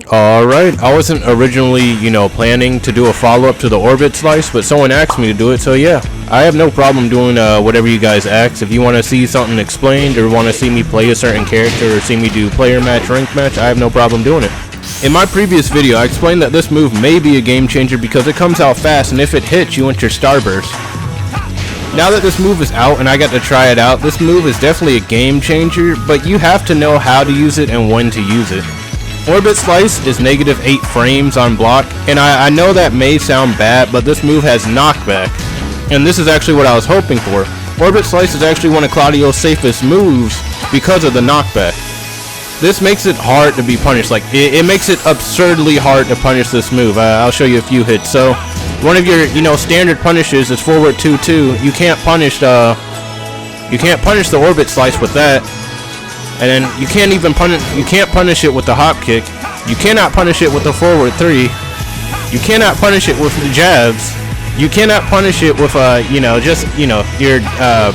Alright, I wasn't originally, planning to do a follow-up to the orbit slice, but someone asked me to do it, so yeah. I have no problem doing whatever you guys ask. If you want to see something explained, or want to see me play a certain character, or see me do player match, rank match, I have no problem doing it. In my previous video, I explained that this move may be a game changer because it comes out fast, and if it hits, you enter Starburst. Now that this move is out, and I got to try it out, this move is definitely a game changer, but you have to know how to use it and when to use it. Orbit Slice is -8 frames on block, and I know that may sound bad, but this move has knockback, and this is actually what I was hoping for. Orbit Slice is actually one of Claudio's safest moves because of the knockback. This makes it hard to be punished. Like it makes it absurdly hard to punish this move. I'll show you a few hits. So one of your standard punishes is forward 2-2. You can't punish the Orbit Slice with that. And then you can't punish it with the hop kick. You cannot punish it with the forward 3. You cannot punish it with the jabs. You cannot punish it with your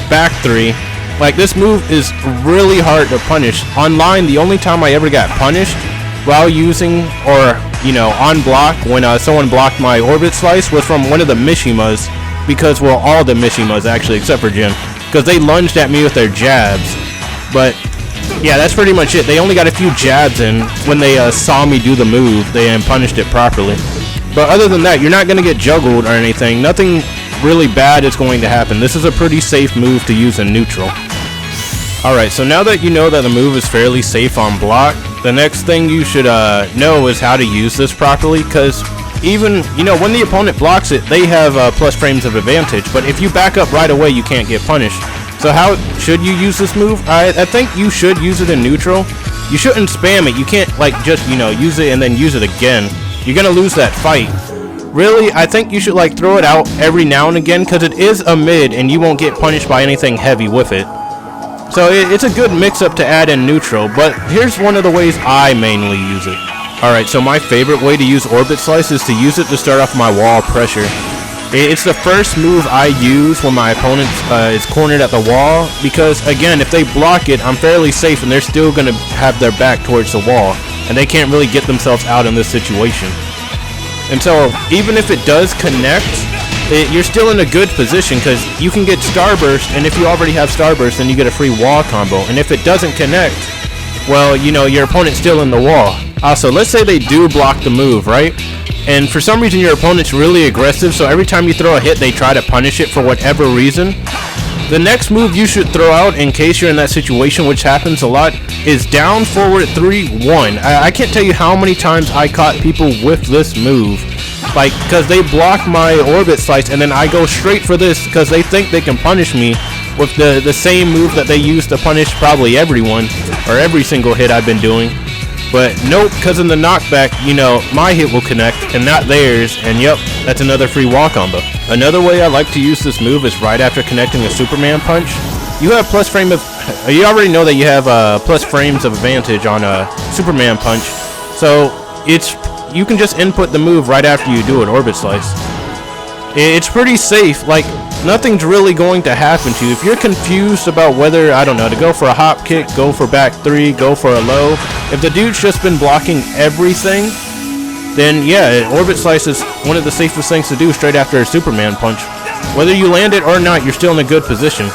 back 3. Like, this move is really hard to punish. Online, the only time I ever got punished while using on block when someone blocked my Orbit Slice was from one of the Mishimas, because all the Mishimas actually except for Jim, because they lunged at me with their jabs. But yeah, that's pretty much it. They only got a few jabs in when they saw me do the move. They punished it properly. But other than that, you're not going to get juggled or anything. Nothing really bad is going to happen. This is a pretty safe move to use in neutral. Alright, so now that you know that the move is fairly safe on block, the next thing you should know is how to use this properly, because even, when the opponent blocks it, they have plus frames of advantage, but if you back up right away, you can't get punished. So how should you use this move? I think you should use it in neutral. You shouldn't spam it. You can't just use it and then use it again. You're gonna lose that fight. Really, I think you should throw it out every now and again, because it is a mid and you won't get punished by anything heavy with it. So it's a good mix-up to add in neutral, but here's one of the ways I mainly use it. Alright, so my favorite way to use Orbit Slice is to use it to start off my wall pressure. It's the first move I use when my opponent is cornered at the wall, because again, if they block it, I'm fairly safe and they're still going to have their back towards the wall, and they can't really get themselves out in this situation. And so even if it does connect, you're still in a good position, because you can get Starburst, and if you already have Starburst, then you get a free wall combo. And if it doesn't connect, well, your opponent's still in the wall. Also, let's say they do block the move, right? And for some reason your opponent's really aggressive, so every time you throw a hit, they try to punish it for whatever reason. The next move you should throw out, in case you're in that situation, which happens a lot, is down forward 3-1. I can't tell you how many times I caught people with this move. Because they block my Orbit Slice, and then I go straight for this, because they think they can punish me with the same move that they use to punish probably everyone, or every single hit I've been doing. But nope, because in the knockback, my hit will connect and not theirs, and yep, that's another free wall combo. Another way I like to use this move is right after connecting a Superman punch. You have you already know that you have plus frames of advantage on a Superman punch, so you can just input the move right after you do an Orbit Slice. It's pretty safe. Nothing's really going to happen to you. If you're confused about whether, to go for a hop kick, go for back 3, go for a low, if the dude's just been blocking everything, then yeah, Orbit Slice is one of the safest things to do straight after a Superman punch. Whether you land it or not, you're still in a good position.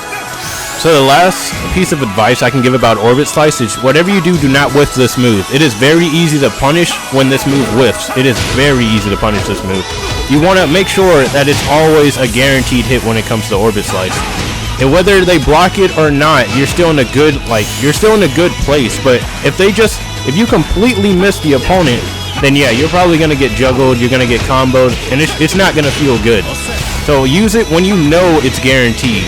So the last piece of advice I can give about Orbit Slice is whatever you do not whiff this move. It is very easy to punish when this move whiffs. It is very easy to punish this move. You want to make sure that it's always a guaranteed hit when it comes to Orbit Slice. And whether they block it or not, you're still in a good place. But if you completely miss the opponent, then yeah, you're probably gonna get juggled, you're gonna get comboed, and it's not gonna feel good. So use it when you know it's guaranteed.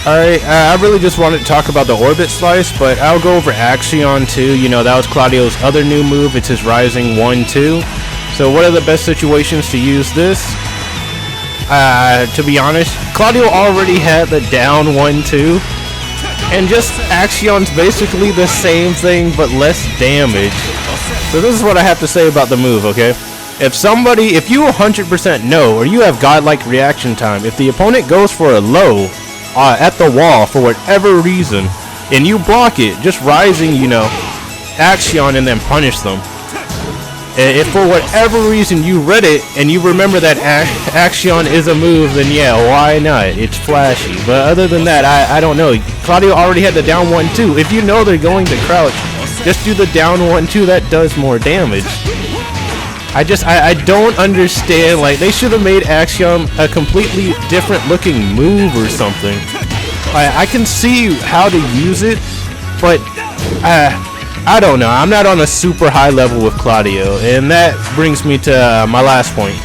Alright, I really just wanted to talk about the Orbit Slice, but I'll go over Axion too. That was Claudio's other new move. It's his Rising 1-2. So what are the best situations to use this? To be honest, Claudio already had the down 1-2. And just Axion's basically the same thing, but less damage. So this is what I have to say about the move, okay? If you 100% know, or you have godlike reaction time, if the opponent goes for a low, at the wall for whatever reason, and you block it, just Rising, Axion, and then punish them. If for whatever reason you read it and you remember that Axion is a move, then yeah, why not? It's flashy. But other than that, I don't know. Claudio already had the down 1-2. If you know they're going to crouch, just do the down 1-2. That does more damage. I don't understand. Like, they should have made Axion a completely different looking move or something. I can see how to use it, but I don't know. I'm not on a super high level with Claudio, and that brings me to my last point.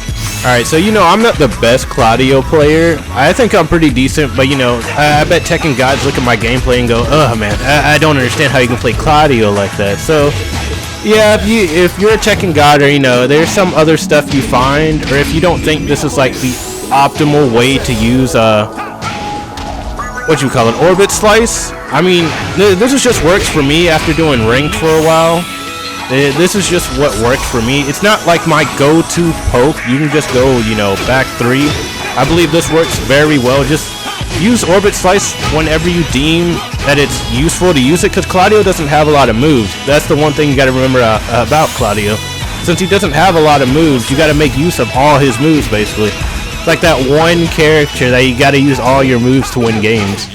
Alright, so you know, I'm not the best Claudio player. I think I'm pretty decent, but you know, I bet Tekken gods look at my gameplay and go, oh man, I don't understand how you can play Claudio like that. So yeah, if you're a Tekken god, or you know, there's some other stuff you find, or if you don't think this is like the optimal way to use what you call it, orbit slice. I mean, this is just works for me after doing ranked for a while. This is just what worked for me. It's not like my go-to poke. You can just go, you know, back 3. I believe this works very well. Just use orbit slice whenever you deem that it's useful to use it, because Claudio doesn't have a lot of moves. That's the one thing you got to remember about Claudio. Since he doesn't have a lot of moves, you got to make use of all his moves basically. It's like that one character that you got to use all your moves to win games.